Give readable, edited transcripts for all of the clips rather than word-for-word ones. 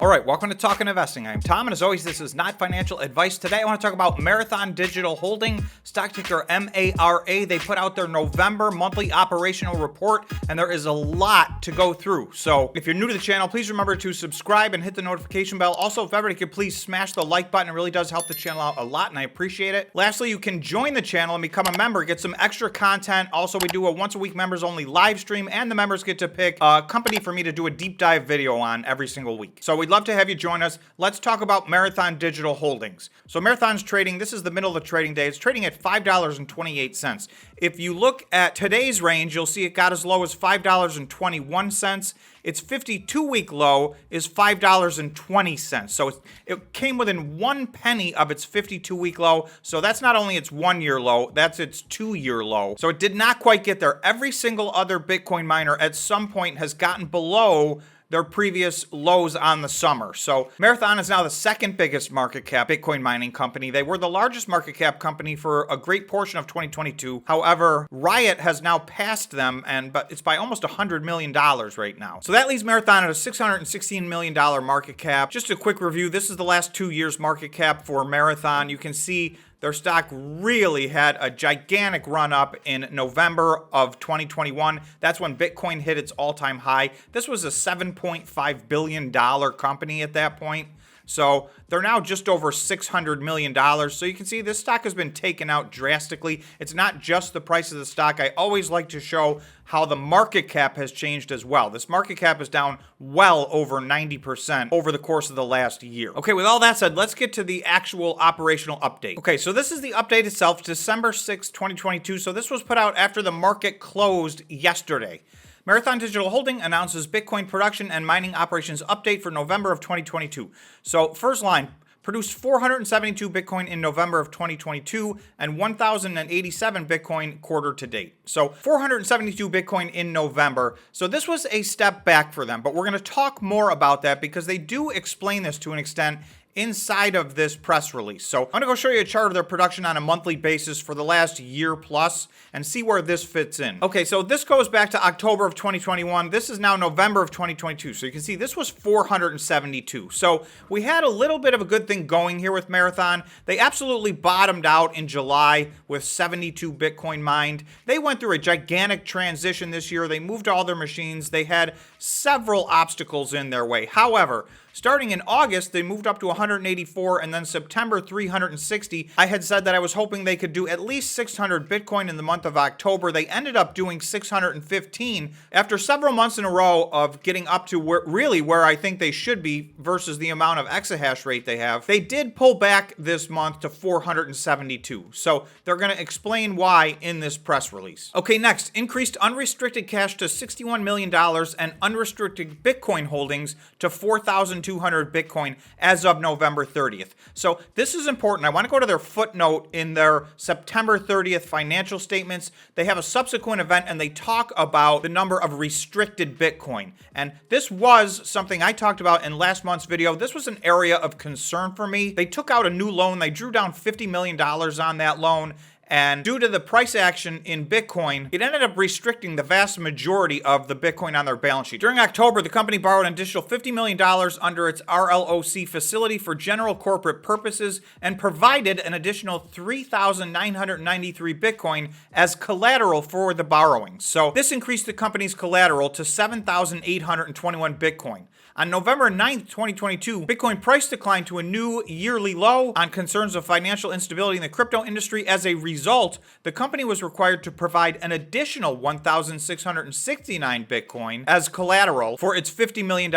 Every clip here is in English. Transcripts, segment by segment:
All right, welcome to Talking Investing. I'm Tom, and as always, this is not financial advice. Today, I want to talk about Marathon Digital Holding, stock ticker MARA. They put out their November monthly operational report, and there is a lot to go through. So if you're new to the channel, please remember to subscribe and hit the notification bell. Also, if everybody could please smash the like button, it really does help the channel out a lot, and I appreciate it. Lastly, you can join the channel and become a member, get some extra content. Also, we do a once-a-week members-only live stream, and the members get to pick a company for me to do a deep dive video on every single week. So we'd love to have you join us. Let's talk about Marathon Digital Holdings. So Marathon's trading, this is the middle of the trading day. It's trading at $5.28. If you look at today's range, you'll see it got as low as $5.21. Its 52-week low is $5.20. So it came within 1 penny of its 52-week low. So that's not only its 1-year low, that's its 2-year low. So it did not quite get there. Every single other Bitcoin miner at some point has gotten below their previous lows on the summer. So Marathon is now the second biggest market cap Bitcoin mining company. They were the largest market cap company for a great portion of 2022. However, Riot has now passed them, but it's by almost $100 million right now. So that leaves Marathon at a $616 million market cap. Just a quick review. This is the last 2 years market cap for Marathon. You can see their stock really had a gigantic run up in November of 2021. That's when Bitcoin hit its all-time high. This was a $7.5 billion company at that point. So they're now just over $600 million. So you can see this stock has been taken out drastically. It's not just the price of the stock. I always like to show how the market cap has changed as well. This market cap is down well over 90% over the course of the last year. Okay, with all that said, let's get to the actual operational update. Okay, so this is the update itself, December 6, 2022. So this was put out after the market closed yesterday. Marathon Digital Holding announces Bitcoin production and mining operations update for November of 2022. So first line, produced 472 Bitcoin in November of 2022 and 1,087 Bitcoin quarter to date. So 472 Bitcoin in November. So this was a step back for them, but we're going to talk more about that because they do explain this to an extent inside of this press release. So I'm going to go show you a chart of their production on a monthly basis for the last year plus and see where this fits in. Okay, so this goes back to October of 2021. This is now November of 2022. So you can see this was 472. So we had a little bit of a good thing going here with Marathon. They absolutely bottomed out in July with 72 Bitcoin mined. They went through a gigantic transition this year. They moved all their machines. They had several obstacles in their way. However, starting in August, they moved up to 184, and then September, 360. I had said that I was hoping they could do at least 600 Bitcoin in the month of October. They ended up doing 615 after several months in a row of getting up to where I think they should be versus the amount of exahash rate they have. They did pull back this month to 472. So they're going to explain why in this press release. Okay, next, increased unrestricted cash to $61 million and unrestricted Bitcoin holdings to 4,200 Bitcoin as of November 30th. So this is important. I want to go to their footnote in their September 30th financial statements. They have a subsequent event and they talk about the number of restricted Bitcoin. And this was something I talked about in last month's video. This was an area of concern for me. They took out a new loan. They drew down $50 million on that loan. And due to the price action in Bitcoin, it ended up restricting the vast majority of the Bitcoin on their balance sheet. During October, the company borrowed an additional $50 million under its RLOC facility for general corporate purposes and provided an additional 3,993 Bitcoin as collateral for the borrowing. So this increased the company's collateral to 7,821 Bitcoin. On November 9th, 2022, Bitcoin price declined to a new yearly low on concerns of financial instability in the crypto industry. As a result, the company was required to provide an additional 1,669 Bitcoin as collateral for its $50 million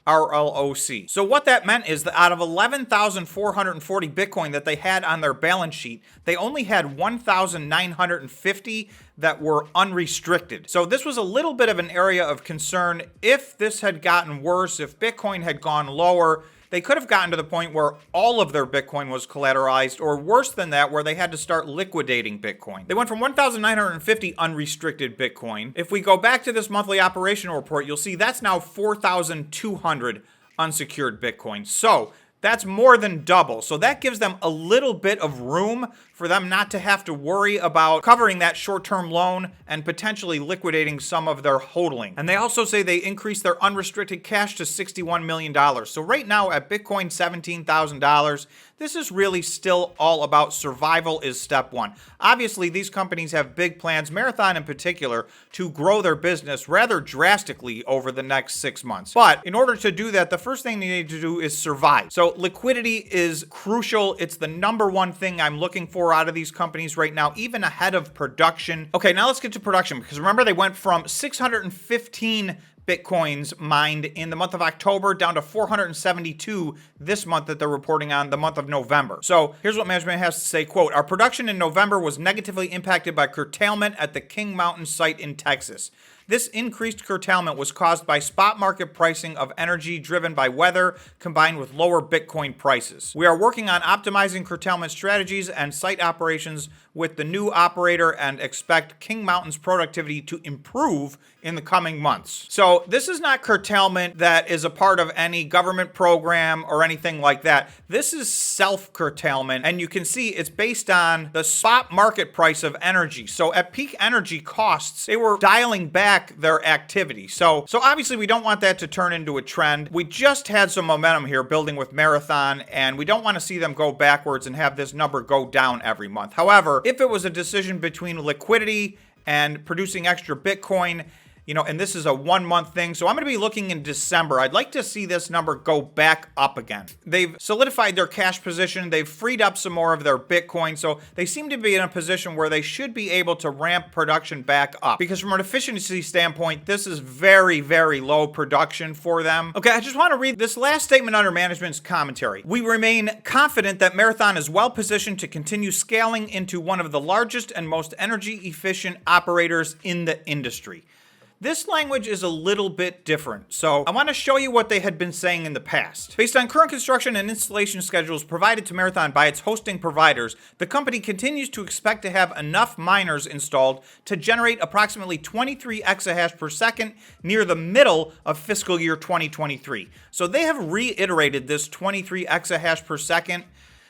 RLOC. So what that meant is that out of 11,440 Bitcoin that they had on their balance sheet, they only had 1,950 that were unrestricted. So this was a little bit of an area of concern. If this had gotten worse, if Bitcoin had gone lower, they could have gotten to the point where all of their Bitcoin was collateralized, or worse than that, where they had to start liquidating Bitcoin. They went from 1,950 unrestricted Bitcoin. If we go back to this monthly operational report, you'll see that's now 4,200 unsecured Bitcoin. So that's more than double. So that gives them a little bit of room for them not to have to worry about covering that short-term loan and potentially liquidating some of their hodling. And they also say they increased their unrestricted cash to $61 million. So right now at Bitcoin $17,000, this is really still all about survival is step one. Obviously, these companies have big plans, Marathon in particular, to grow their business rather drastically over the next 6 months. But in order to do that, the first thing they need to do is survive. So liquidity is crucial. It's the number one thing I'm looking for out of these companies right now, even ahead of production. Okay, now let's get to production, because remember they went from 615 Bitcoins mined in the month of October down to 472 this month that they're reporting on, the month of November. So here's what management has to say, quote, our production in November was negatively impacted by curtailment at the King Mountain site in Texas. This increased curtailment was caused by spot market pricing of energy driven by weather combined with lower Bitcoin prices. We are working on optimizing curtailment strategies and site operations with the new operator and expect King Mountain's productivity to improve in the coming months. So this is not curtailment that is a part of any government program or anything like that. This is self-curtailment, and you can see it's based on the spot market price of energy. So at peak energy costs, they were dialing back their activity. So obviously we don't want that to turn into a trend. We just had some momentum here building with Marathon, and we don't want to see them go backwards and have this number go down every month. However, if it was a decision between liquidity and producing extra Bitcoin, and this is a 1 month thing. So I'm going to be looking in December. I'd like to see this number go back up again. They've solidified their cash position. They've freed up some more of their Bitcoin. So they seem to be in a position where they should be able to ramp production back up. Because from an efficiency standpoint, this is very, very low production for them. Okay, I just want to read this last statement under management's commentary. We remain confident that Marathon is well positioned to continue scaling into one of the largest and most energy efficient operators in the industry. This language is a little bit different, so I want to show you what they had been saying in the past. Based on current construction and installation schedules provided to Marathon by its hosting providers, the company continues to expect to have enough miners installed to generate approximately 23 exahash per second near the middle of fiscal year 2023. So they have reiterated this 23 exahash per second.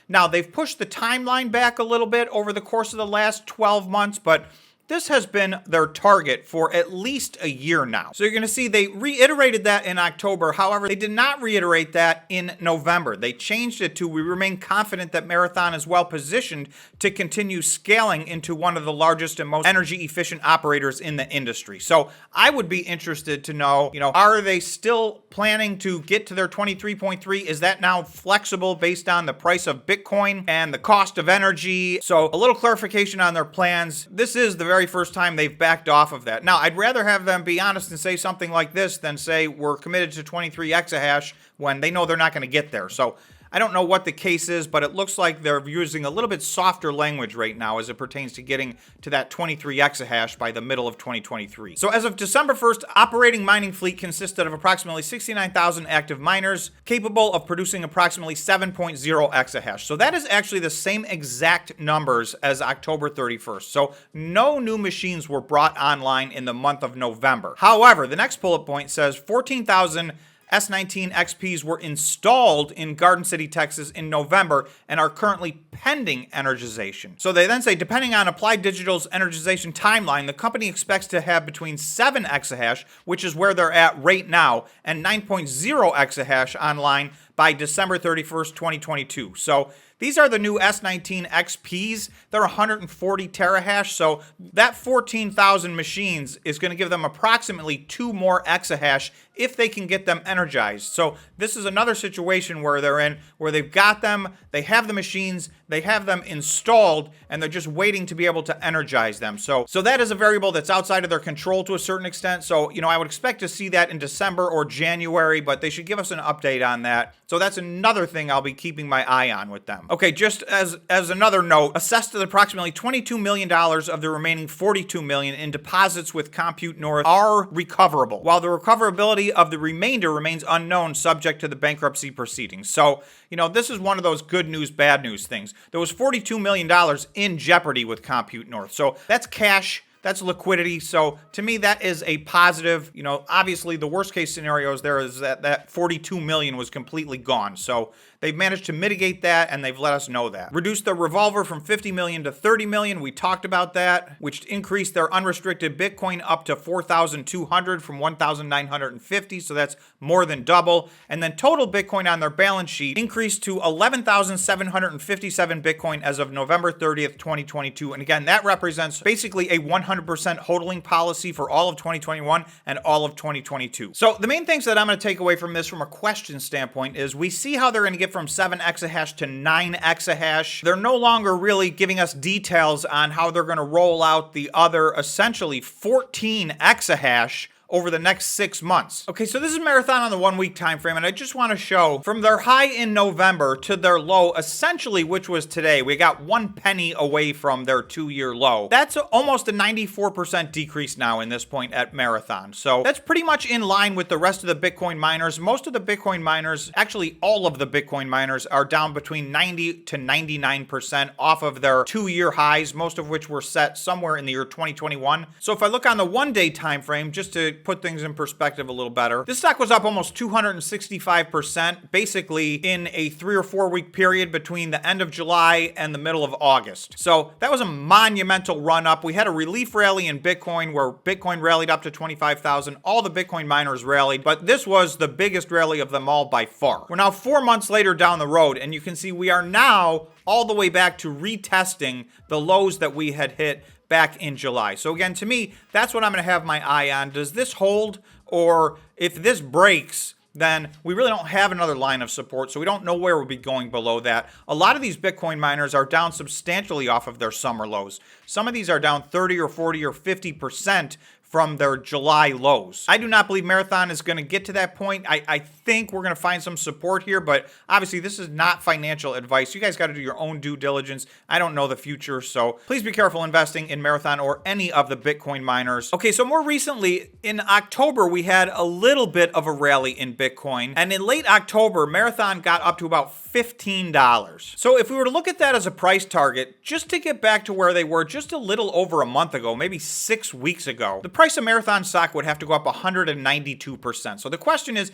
Now, they've pushed the timeline back a little bit over the course of the last 12 months, but this has been their target for at least a year now. So you're going to see they reiterated that in October. However, they did not reiterate that in November. They changed it to, we remain confident that Marathon is well positioned to continue scaling into one of the largest and most energy efficient operators in the industry. So I would be interested to know, are they still planning to get to their 23.3? Is that now flexible based on the price of Bitcoin and the cost of energy? So a little clarification on their plans. This is the very first time they've backed off of that. Now, I'd rather have them be honest and say something like this than say we're committed to 23 exahash when they know they're not going to get there. So I don't know what the case is, but it looks like they're using a little bit softer language right now as it pertains to getting to that 23 exahash by the middle of 2023. So as of December 1st, operating mining fleet consisted of approximately 69,000 active miners capable of producing approximately 7.0 exahash. So that is actually the same exact numbers as October 31st. So no new machines were brought online in the month of November. However, the next bullet point says 14,000 S19 XPs were installed in Garden City, Texas in November and are currently pending energization. So they then say, depending on Applied Digital's energization timeline, the company expects to have between 7 exahash, which is where they're at right now, and 9.0 exahash online by December 31st, 2022. So these are the new S19 XPs. They're 140 terahash. So that 14,000 machines is going to give them approximately 2 more exahash if they can get them energized. So this is another situation where they're in, where they've got them, they have the machines, they have them installed, and they're just waiting to be able to energize them. So that is a variable that's outside of their control to a certain extent. So, I would expect to see that in December or January, but they should give us an update on that. So that's another thing I'll be keeping my eye on with them. Okay, just as another note, assessed at approximately $22 million of the remaining $42 million in deposits with Compute North are recoverable, while the recoverability of the remainder remains unknown, subject to the bankruptcy proceedings. So, this is one of those good news, bad news things. There was $42 million in jeopardy with Compute North. So that's cash That's liquidity. So to me, that is a positive. You know, obviously the worst case scenarios there is that 42 million was completely gone. So they've managed to mitigate that, and they've let us know that. Reduced their revolver from 50 million to 30 million. We talked about that, which increased their unrestricted Bitcoin up to 4,200 from 1,950. So that's more than double. And then total Bitcoin on their balance sheet increased to 11,757 Bitcoin as of November 30th, 2022. And again, that represents basically a 100% hodling policy for all of 2021 and all of 2022. So the main things that I'm going to take away from this from a question standpoint is we see how they're going to get from 7 exahash to 9 exahash. They're no longer really giving us details on how they're going to roll out the other essentially 14 exahash over the next 6 months. Okay, so this is Marathon on the 1 week time frame, and I just want to show from their high in November to their low, essentially, which was today. We got 1 penny away from their 2-year low. That's almost a 94% decrease now in this point at Marathon. So that's pretty much in line with the rest of the Bitcoin miners. Most of the Bitcoin miners, actually all of the Bitcoin miners, are down between 90 to 99% off of their 2-year highs, most of which were set somewhere in the year 2021. So if I look on the 1 day time frame, just to put things in perspective a little better, this stock was up almost 265%, basically in a 3 or 4 week period between the end of July and the middle of August. So that was a monumental run up. We had a relief rally in Bitcoin where Bitcoin rallied up to 25,000. All the Bitcoin miners rallied, but this was the biggest rally of them all by far. We're now 4 months later down the road, and you can see we are now all the way back to retesting the lows that we had hit back in July. So again, to me, that's what I'm going to have my eye on. Does this hold? Or if this breaks, then we really don't have another line of support, so we don't know where we'll be going below that. A lot of these Bitcoin miners are down substantially off of their summer lows. Some of these are down 30 or 40 or 50% from their July lows. I do not believe Marathon is going to get to that point. I think we're going to find some support here, but obviously this is not financial advice. You guys got to do your own due diligence. I don't know the future, so please be careful investing in Marathon or any of the Bitcoin miners. Okay, so more recently, in October, we had a little bit of a rally in Bitcoin, and in late October, Marathon got up to about $15. So if we were to look at that as a price target, just to get back to where they were just a little over a month ago, maybe 6 weeks ago, the price of Marathon stock would have to go up 192%. So the question is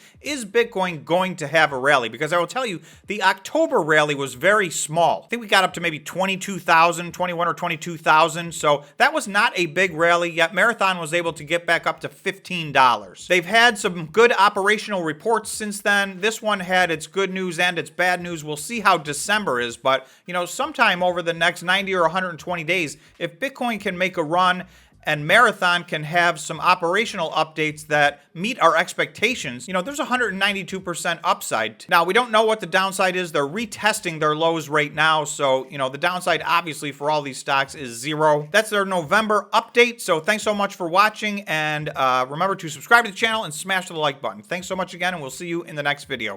Bitcoin going to have a rally? Because I will tell you, the October rally was very small. I think we got up to maybe 22,000, 21 or 22,000. So that was not a big rally, yet Marathon was able to get back up to $15. They've had some good operational reports since then. This one had its good news and its bad news. We'll see how December is, but you know, sometime over the next 90 or 120 days, if Bitcoin can make a run and Marathon can have some operational updates that meet our expectations, you know, there's 192% upside. Now, we don't know what the downside is. They're retesting their lows right now. So, you know, the downside obviously for all these stocks is 0. That's their November update. So thanks so much for watching. And remember to subscribe to the channel and smash the like button. Thanks so much again, and we'll see you in the next video.